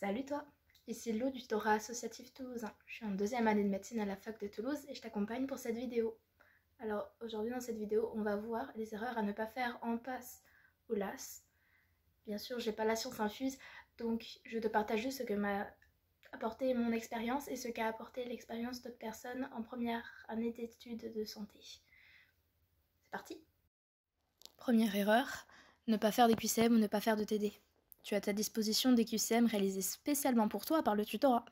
Salut toi, ici Lou du tutorat associatif toulousain. Je suis en deuxième année de médecine à la fac de Toulouse et je t'accompagne pour cette vidéo. Alors aujourd'hui dans cette vidéo, on va voir les erreurs à ne pas faire en PASS ou LAS. Bien sûr, j'ai pas la science infuse, donc je te partage juste ce que m'a apporté mon expérience et ce qu'a apporté l'expérience d'autres personnes en première année d'études de santé. C'est parti! Première erreur, ne pas faire des QCM ou ne pas faire de TD. Tu as à ta disposition des QCM réalisés spécialement pour toi par le tutorat.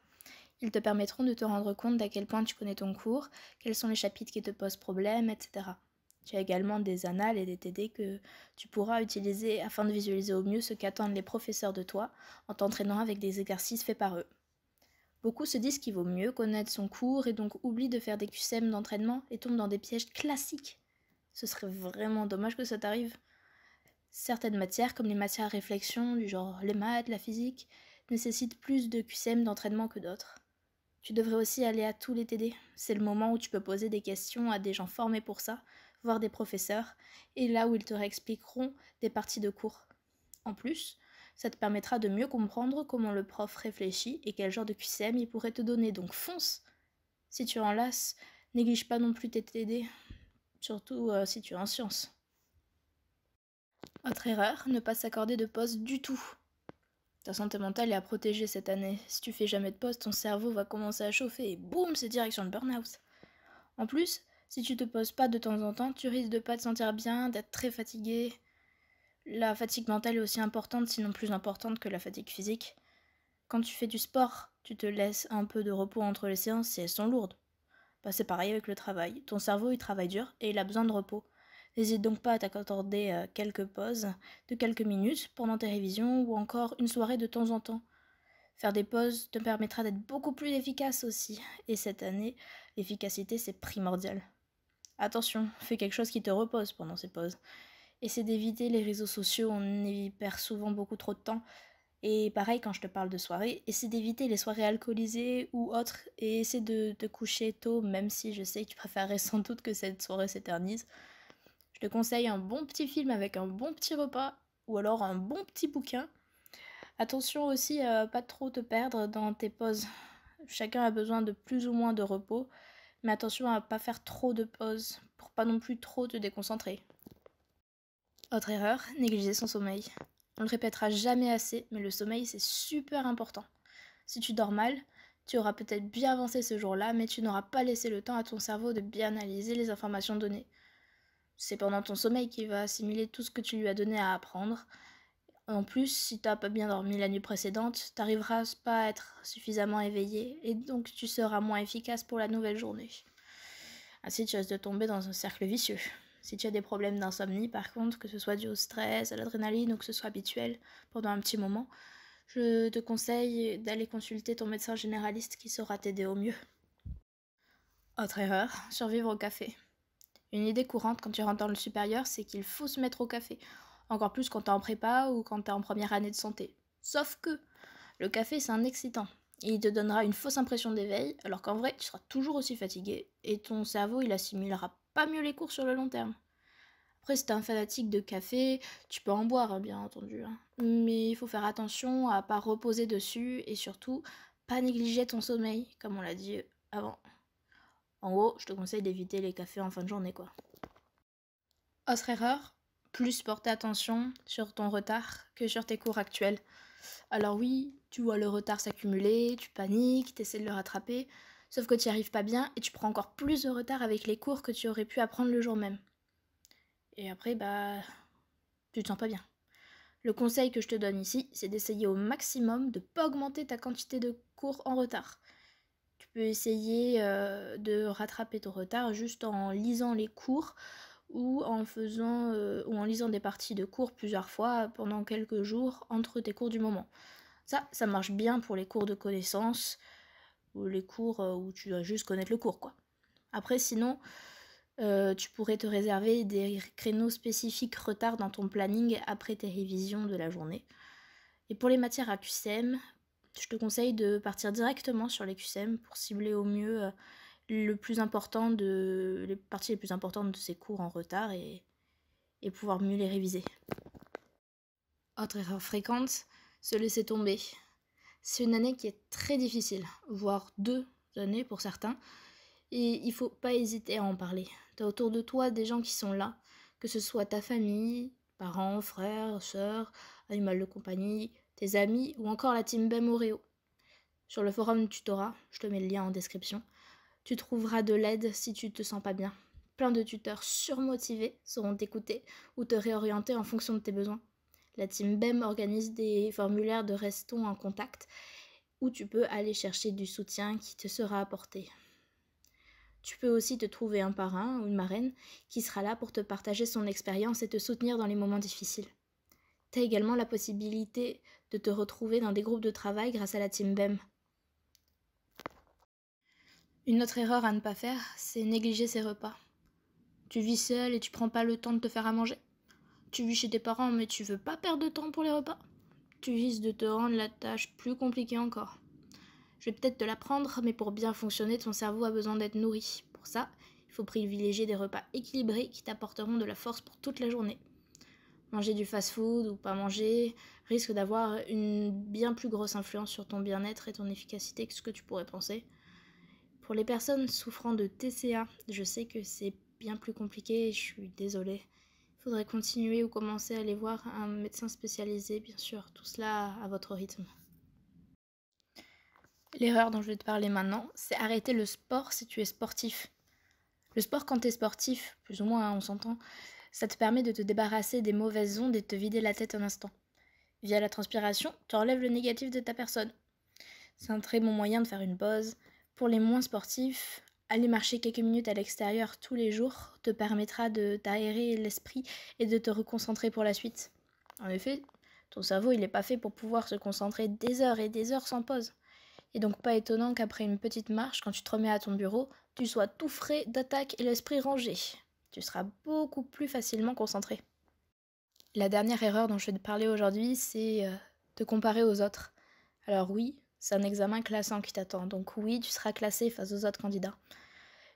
Ils te permettront de te rendre compte d'à quel point tu connais ton cours, quels sont les chapitres qui te posent problème, etc. Tu as également des annales et des TD que tu pourras utiliser afin de visualiser au mieux ce qu'attendent les professeurs de toi en t'entraînant avec des exercices faits par eux. Beaucoup se disent qu'il vaut mieux connaître son cours et donc oublient de faire des QCM d'entraînement et tombent dans des pièges classiques. Ce serait vraiment dommage que ça t'arrive. Certaines matières, comme les matières à réflexion, du genre les maths, la physique, nécessitent plus de QCM d'entraînement que d'autres. Tu devrais aussi aller à tous les TD. C'est le moment où tu peux poser des questions à des gens formés pour ça, voir des professeurs, et là où ils te réexpliqueront des parties de cours. En plus, ça te permettra de mieux comprendre comment le prof réfléchit et quel genre de QCM il pourrait te donner, donc fonce! Si tu es en LAS, néglige pas non plus tes TD, surtout si tu es en sciences. Autre erreur, ne pas s'accorder de pause du tout. Ta santé mentale est à protéger cette année. Si tu fais jamais de pause, ton cerveau va commencer à chauffer et boum, c'est direction le burn-out. En plus, si tu te poses pas de temps en temps, tu risques de pas te sentir bien, d'être très fatigué. La fatigue mentale est aussi importante, sinon plus importante que la fatigue physique. Quand tu fais du sport, tu te laisses un peu de repos entre les séances et elles sont lourdes. Bah, c'est pareil avec le travail. Ton cerveau, il travaille dur et il a besoin de repos. N'hésite donc pas à t'accorder quelques pauses de quelques minutes pendant tes révisions ou encore une soirée de temps en temps. Faire des pauses te permettra d'être beaucoup plus efficace aussi. Et cette année, l'efficacité c'est primordial. Attention, fais quelque chose qui te repose pendant ces pauses. Essaie d'éviter les réseaux sociaux, on y perd souvent beaucoup trop de temps. Et pareil, quand je te parle de soirée, essaie d'éviter les soirées alcoolisées ou autres et essaie de te coucher tôt, même si je sais que tu préférerais sans doute que cette soirée s'éternise. Je te conseille un bon petit film avec un bon petit repas ou alors un bon petit bouquin. Attention aussi à pas trop te perdre dans tes pauses. Chacun a besoin de plus ou moins de repos, mais attention à pas faire trop de pauses pour pas non plus trop te déconcentrer. Autre erreur, négliger son sommeil. On le répétera jamais assez, mais le sommeil c'est super important. Si tu dors mal, tu auras peut-être bien avancé ce jour-là, mais tu n'auras pas laissé le temps à ton cerveau de bien analyser les informations données. C'est pendant ton sommeil qu'il va assimiler tout ce que tu lui as donné à apprendre. En plus, si t'as pas bien dormi la nuit précédente, t'arriveras pas à être suffisamment éveillé et donc tu seras moins efficace pour la nouvelle journée. Ainsi, tu risques de tomber dans un cercle vicieux. Si tu as des problèmes d'insomnie, par contre, que ce soit dû au stress, à l'adrénaline ou que ce soit habituel pendant un petit moment, je te conseille d'aller consulter ton médecin généraliste qui saura t'aider au mieux. Autre erreur, survivre au café. Une idée courante quand tu rentres dans le supérieur, c'est qu'il faut se mettre au café. Encore plus quand t'es en prépa ou quand t'es en première année de santé. Sauf que le café, c'est un excitant. Il te donnera une fausse impression d'éveil, alors qu'en vrai, tu seras toujours aussi fatigué et ton cerveau, il assimilera pas mieux les cours sur le long terme. Après, si t'es un fanatique de café, tu peux en boire, bien entendu. Mais il faut faire attention à pas reposer dessus et surtout, pas négliger ton sommeil, comme on l'a dit avant. En gros, je te conseille d'éviter les cafés en fin de journée, quoi. Autre erreur, plus porter attention sur ton retard que sur tes cours actuels. Alors oui, tu vois le retard s'accumuler, tu paniques, tu essaies de le rattraper, sauf que tu n'y arrives pas bien et tu prends encore plus de retard avec les cours que tu aurais pu apprendre le jour même. Et après, tu te sens pas bien. Le conseil que je te donne ici, c'est d'essayer au maximum de ne pas augmenter ta quantité de cours en retard. Tu peux essayer de rattraper ton retard juste en lisant les cours ou en lisant des parties de cours plusieurs fois pendant quelques jours entre tes cours du moment. Ça marche bien pour les cours de connaissances ou les cours où tu dois juste connaître le cours, quoi. Après, sinon, tu pourrais te réserver des créneaux spécifiques retard dans ton planning après tes révisions de la journée. Et pour les matières à QCM, je te conseille de partir directement sur les QCM pour cibler au mieux les parties les plus importantes de ces cours en retard et pouvoir mieux les réviser. Autre erreur fréquente, se laisser tomber. C'est une année qui est très difficile, voire 2 années pour certains, et il faut pas hésiter à en parler. Tu as autour de toi des gens qui sont là, que ce soit ta famille, parents, frères, sœurs, animal de compagnie, tes amis ou encore la team BEM Oreo. Sur le forum Tutorat, je te mets le lien en description, tu trouveras de l'aide si tu te sens pas bien. Plein de tuteurs surmotivés sauront t'écouter ou te réorienter en fonction de tes besoins. La team BEM organise des formulaires de restons en contact où tu peux aller chercher du soutien qui te sera apporté. Tu peux aussi te trouver un parrain ou une marraine qui sera là pour te partager son expérience et te soutenir dans les moments difficiles. Tu as également la possibilité de te retrouver dans des groupes de travail grâce à la team BEM. Une autre erreur à ne pas faire, c'est négliger ses repas. Tu vis seul et tu prends pas le temps de te faire à manger. Tu vis chez tes parents mais tu veux pas perdre de temps pour les repas. Tu risques de te rendre la tâche plus compliquée encore. Je vais peut-être te l'apprendre, mais pour bien fonctionner, ton cerveau a besoin d'être nourri. Pour ça, il faut privilégier des repas équilibrés qui t'apporteront de la force pour toute la journée. Manger du fast-food ou pas manger risque d'avoir une bien plus grosse influence sur ton bien-être et ton efficacité que ce que tu pourrais penser. Pour les personnes souffrant de TCA, je sais que c'est bien plus compliqué et je suis désolée. Il faudrait continuer ou commencer à aller voir un médecin spécialisé, bien sûr, tout cela à votre rythme. L'erreur dont je vais te parler maintenant, c'est arrêter le sport si tu es sportif. Le sport, quand tu es sportif, plus ou moins, hein, on s'entend, ça te permet de te débarrasser des mauvaises ondes et de te vider la tête un instant. Via la transpiration, tu enlèves le négatif de ta personne. C'est un très bon moyen de faire une pause. Pour les moins sportifs, aller marcher quelques minutes à l'extérieur tous les jours te permettra de t'aérer l'esprit et de te reconcentrer pour la suite. En effet, ton cerveau, il n'est pas fait pour pouvoir se concentrer des heures et des heures sans pause. Et donc pas étonnant qu'après une petite marche, quand tu te remets à ton bureau, tu sois tout frais d'attaque et l'esprit rangé. Tu seras beaucoup plus facilement concentré. La dernière erreur dont je vais te parler aujourd'hui, c'est te comparer aux autres. Alors oui, c'est un examen classant qui t'attend, donc oui, tu seras classé face aux autres candidats.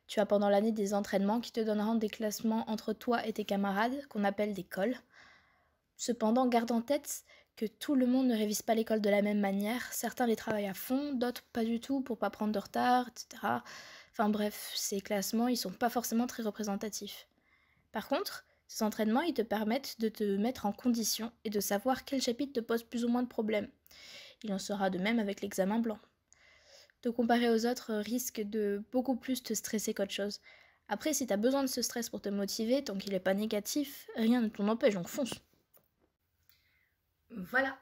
Tu as pendant l'année des entraînements qui te donneront des classements entre toi et tes camarades, qu'on appelle des cols. Cependant, garde en tête que tout le monde ne révise pas l'école de la même manière. Certains les travaillent à fond, d'autres pas du tout pour pas prendre de retard, etc. Enfin bref, ces classements, ils sont pas forcément très représentatifs. Par contre, ces entraînements, ils te permettent de te mettre en condition et de savoir quel chapitre te pose plus ou moins de problèmes. Il en sera de même avec l'examen blanc. Te comparer aux autres risque de beaucoup plus te stresser qu'autre chose. Après, si t'as besoin de ce stress pour te motiver, tant qu'il n'est pas négatif, rien ne t'en empêche, donc fonce. Voilà,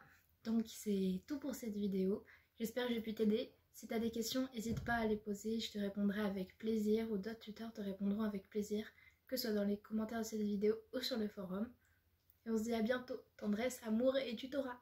donc c'est tout pour cette vidéo. J'espère que j'ai pu t'aider. Si tu as des questions, n'hésite pas à les poser, je te répondrai avec plaisir ou d'autres tuteurs te répondront avec plaisir, que ce soit dans les commentaires de cette vidéo ou sur le forum. Et on se dit à bientôt. Tendresse, amour et tutorat.